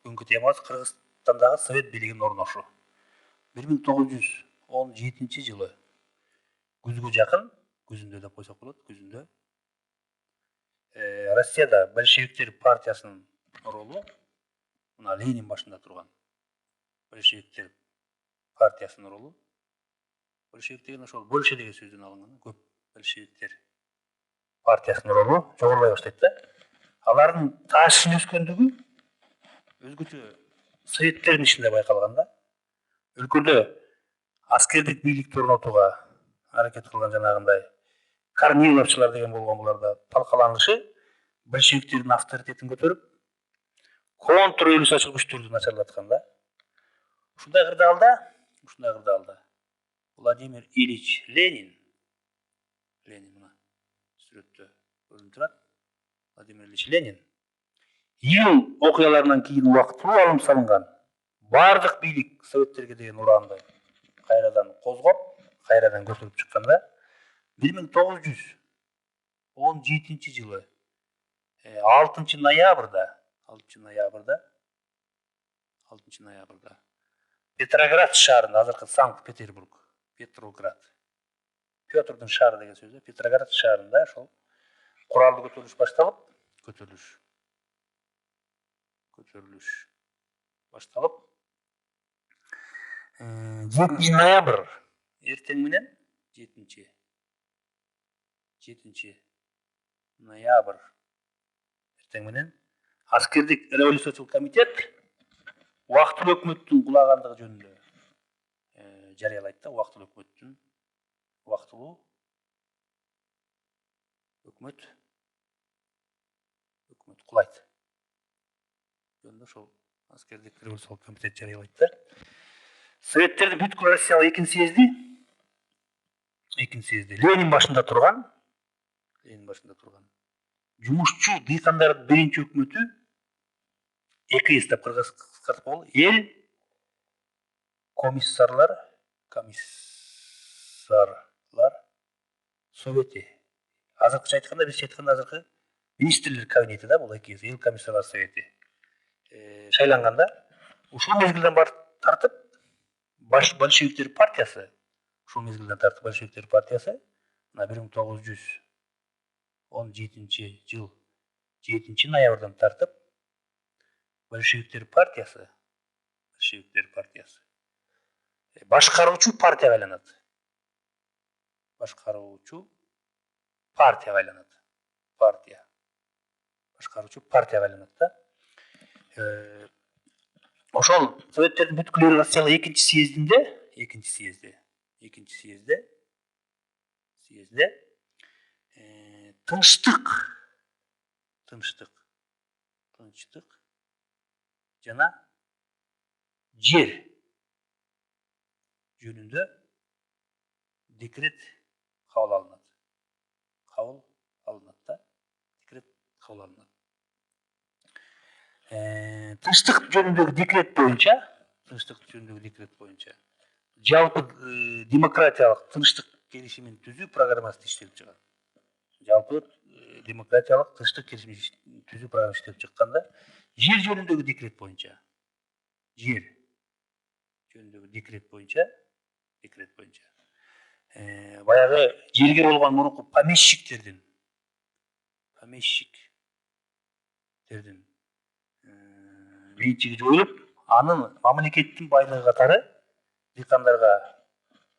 Бүгүнкү темабыз Кыргызстандагы совет бийлигинин орношуу. 1917 жылы күзгө жакын, күзүндө деп койсок болот, күзүндө Россияда большевиктер партиясынын ролу, мына Ленин башында турган большевиктер партиясынын ролу, большевик деген ошол больше деген сөздөн алынган, көп большевиктер партиясынын ролу жогорулай баштайт да. Алардын таашын өскөндүгү өзгөчө советтердин ичинде байкалган да. Өлкөдө аскердик бийликти орнотууга аракет кылган жанагындай Корниловчулар деген болгон, буларда талкаланышы большевиктердин авторитетин көтөрүп, контрреволюциячыл күчтөрдү начарлаткан да. Ушундай кырдаалда Владимир Ильич Ленин мына сүрөттө көрүнүп турат. Владимир Ильич Ленин июль окуяларынан кийин убактылуу алым салынган бардык бийлик советтерге деген ураанды кайрадан козгоп, кайрадан көтөрүп чыкканда 1917 жылы 6 ноябрда Петроград шаарында, азыркы Санкт-Петербург, Петрдун шаары деген сөз, Петроград шаарында ошол куралдуу көтөрүлүш башталып, 7 ноябрь эртең менен 7 ноябрь эртең менен аскердик революциячыл комитет убактылуу өкмөттүн кулагандыгы жөнүндө жарыялайт да. Убактылуу өкмөт кулайт жөнүндө ошол аскердик революциялык комитет жарыялайт да. Советтердин бүткүл Россиялык экинчи съезди Ленин башында турган жумушчу дыйкандардын биринчи өкмөтү ЭКС деп кыскартып коелу, эл комиссарлар совети. Азыркыча айтканда, азыркы министрлер кабинети да, бул ЭКС, эл комиссарлар совети шайланган да. Ушул мезгилден тартып большевиктер партиясы, мына 1917 жыл 7 ноябрдан тартып большевиктер партиясы башкаруучу партияга айланат. Да. Ошол советтердин бүткүл Россиялык экинчи съезде тынчтык жана жер жөнүндө декрет кабыл алынат да. Тынчтык жөнүндөгү декрет боюнча жалпы демократиялык тынчтык келишимин түзүү программасы иштелип чыгат. Чыкканда жер жөнүндөгү декрет боюнча баягы жерге болгон мурунку помещиктердин менчиги жоюлуп, анын мамлекеттин байлыгы катары дыйкандарга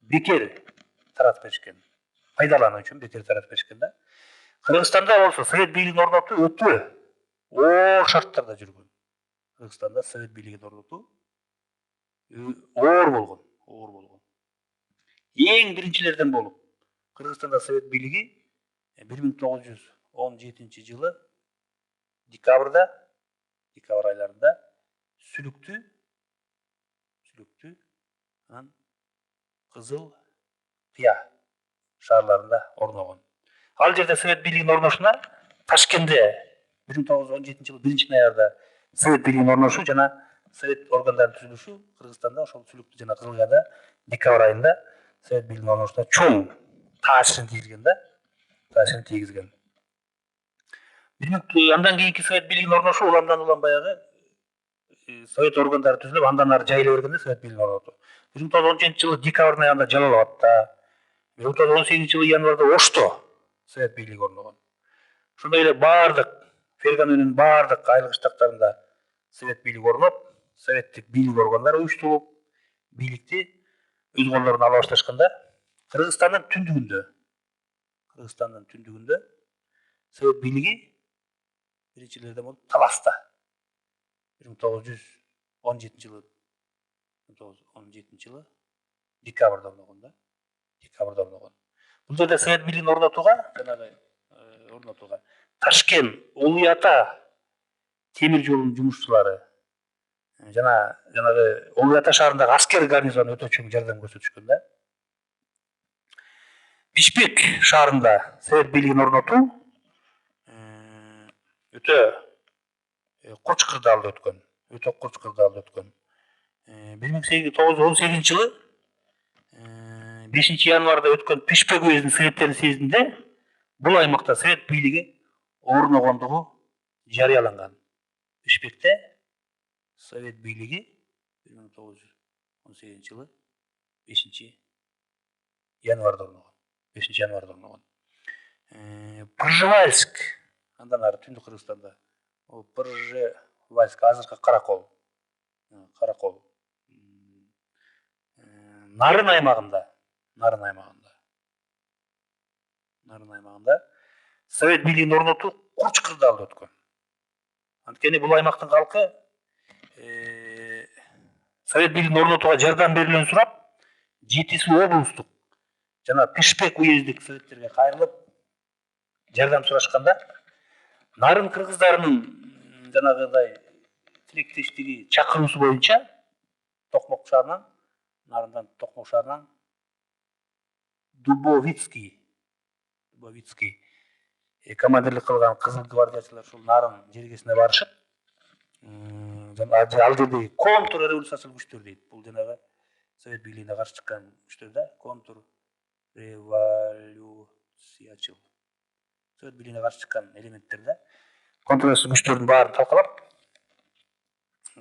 бекер таратып беришкен. Пайдалануу үчүн бекер таратып беришкен да. Кыргызстанда болсо совет бийлигин орнотуу өтө оор шарттарда жүргөн. Кыргызстанда совет бийлигин орнотуу оор болгон. Эң биринчилерден болуп, Кыргызстанда совет бийлиги 1917 жылы декабрь айларында Сүлүктү Кызыл Кыя шаарларында орногон. Ал жерде совет бийлигинин орношуна Ташкентте 1917 жылы 1 ноябрда совет бийлигинин орношуу жана совет органдарын түзүлүшү Кыргызстанда ошол Сүлүктү жана Кызыл Кыяда декабрь айында совет бийлигинин орношуна чоң таасирин тийгизген. Андан кийинки совет бийлигинин орношуу уламдан улам баягы совет органдары түзүлүп, андан ары жайыла бергенде совет бийлигин орнотуу. 1917 жылы декабрдын аягында Жалал Абадта, 1918 жылы январда Ошто совет бийлиги орногон. Ошондой эле баардык Ферганөнүн баардык айылгы штаттарында совет бийлиги орноп, советтик бийлик органдары уюштурулуп, бийликти өз колдоруна ала башташканда, Кыргызстандын түндүгүндө совет бийлиги биринчилерден болуп Таласта 1917 жылы 1917 жылы декабрда орногон да. Декабрда орногон. Бул жерде совет бийлигин орнотууга, Ташкент, Улуу Ата темир жолунун жумушчулары жана жанагы Улуу Ата шаарындагы аскер гарнизону өтө чоң жардам көрсөтүшкөн да. Бишкек шаарында совет бийлигин орнотуу өтө курч кырдаалда өткөн. 1918 жылы 5 январда өткөн Пишпек уездин советтердин съездинде бул аймакта совет бийлиги орногондугу жарыяланган. Бишкекте совет бийлиги 1918 жылы 5 январда орногон. Пржевальск, андан ары түндүк Кыргызстанда. Пржевальск, азыркы Каракол. Нарын аймагында совет бийлигин орнотуу курч кырдаалда өткөн. Анткени бул аймактын калкы совет бийлигин орнотууга жардам берилүүнү сурап, Жети Суу облустук жана Пишпек уездик советтерге кайрылып жардам сурашканда, нарын кыргыздарынын жанагыдай тилектештиги чакыруусу боюнча Нарындан Токмок шаарынан Дубовицкий командирлик кылган кызыл гвардиячылар ушул Нарын жергесине барышып, ал жердеги контр революциячыл күчтөр дейт. Бул жанагы совет бийлигине каршы чыккан күчтөр да, контр революциячыл. Совет бийлигине каршы чыккан элементтер да. Контр күчтөрдүн баарын талкалап,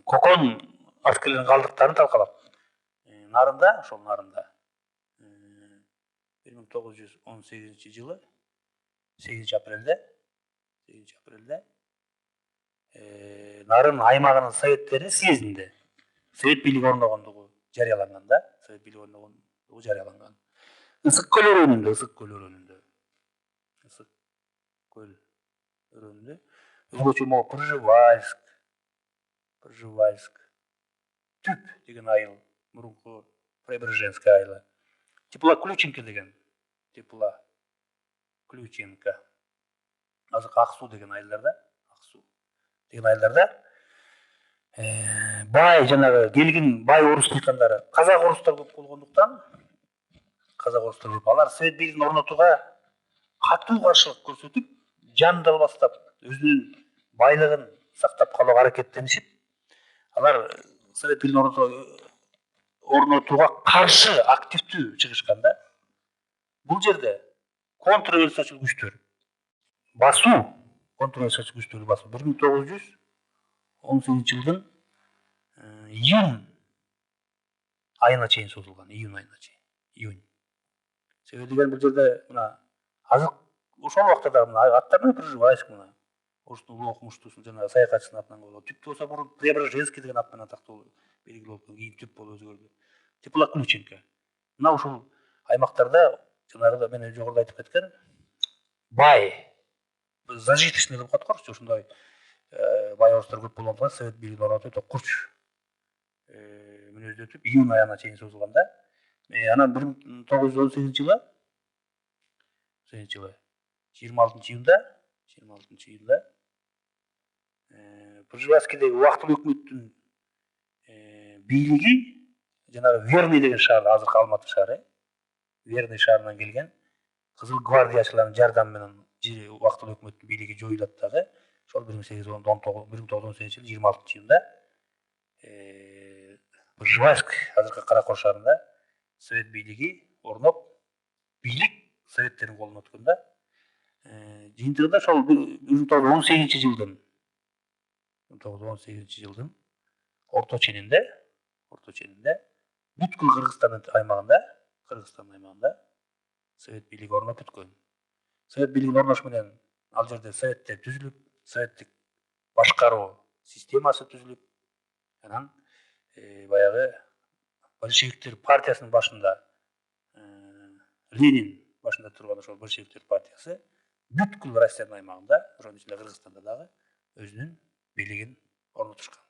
Кокон аскерлеринин калдыктарын талкалап, Нарында 1918 жылы 8 апрелде Нарын аймагынын советтери съездинде совет бийлиги орногондугу жарыяланган да. Ысык көл өрөөнүндө өзгөчө могу Пржевальск, Түп деген айыл, мурунку Преображенская айылы. Теплоключенко. Азыркы Аксуу деген айылдарда, бай жанагы келгин бай орус дыйкандары, казак орустар көп болгондуктан, алар совет бийлигин орнотууга катуу каршылык көрсөтүп, жан далбастап, өзүнүн байлыгын сактап калууга аракеттенишип, алар совет бийлигин орнотууга каршы активдүү чыгышкан да. Бул жерде контрреволюциячыл күчтөр басуу 1918 жылдын июнь айына чейин созулган. Себеби деген бул жерде мына азыр ошол убакта да мына аттары Пржевальск, мына орустун улуу окумуштуусу жана саякатчысынын атынан коюлган. Түп болсо мурун Преображенский деген ат менен атактуу белгилүү болуп, кийин Түп болуп өзгөрдү. Теплоключенко. Мына ушул аймактарда жанагы мен жогоруда айтып кеткен бай зажиточный кылып коткорчу, ошондой бай орустар көп болгондуктан совет бийлигин орнотуу өтө курч мүнөздө өтүп, июнь айына чейин созулган да. Анан 1918 жылы 26 июнда Пржевальскийдеги убактылуу өкмөттүн бийлиги жанагы Верный деген шаар, азыркы Алматы шаары, Верный шаарынан келген кызыл гвардиячылардын жардамы менен убактылуу өкмөттүн бийлиги жоюлат дагы. Ошол 1918 жылы 26 июнда Пржевальск, азыркы Каракол шаарында совет бийлиги орноп, бийлик советтердин колуна өткөн да. Жыйынтыгында ошол 1918 жылдын орто ченинде бүткүл Кыргызстан аймагында совет бийлиги орноп бүткөн. Совет бийлигинин орношу менен ал жерде советтер түзүлүп, советтик башкаруу системасы түзүлүп, анан баягы большевиктер партиясынын башында Ленин башында турган ошол большевиктер партиясы бүткүл Россиянын аймагында, ошонун ичинде Кыргызстанда дагы өзүнүн бийлигин орнотушкан.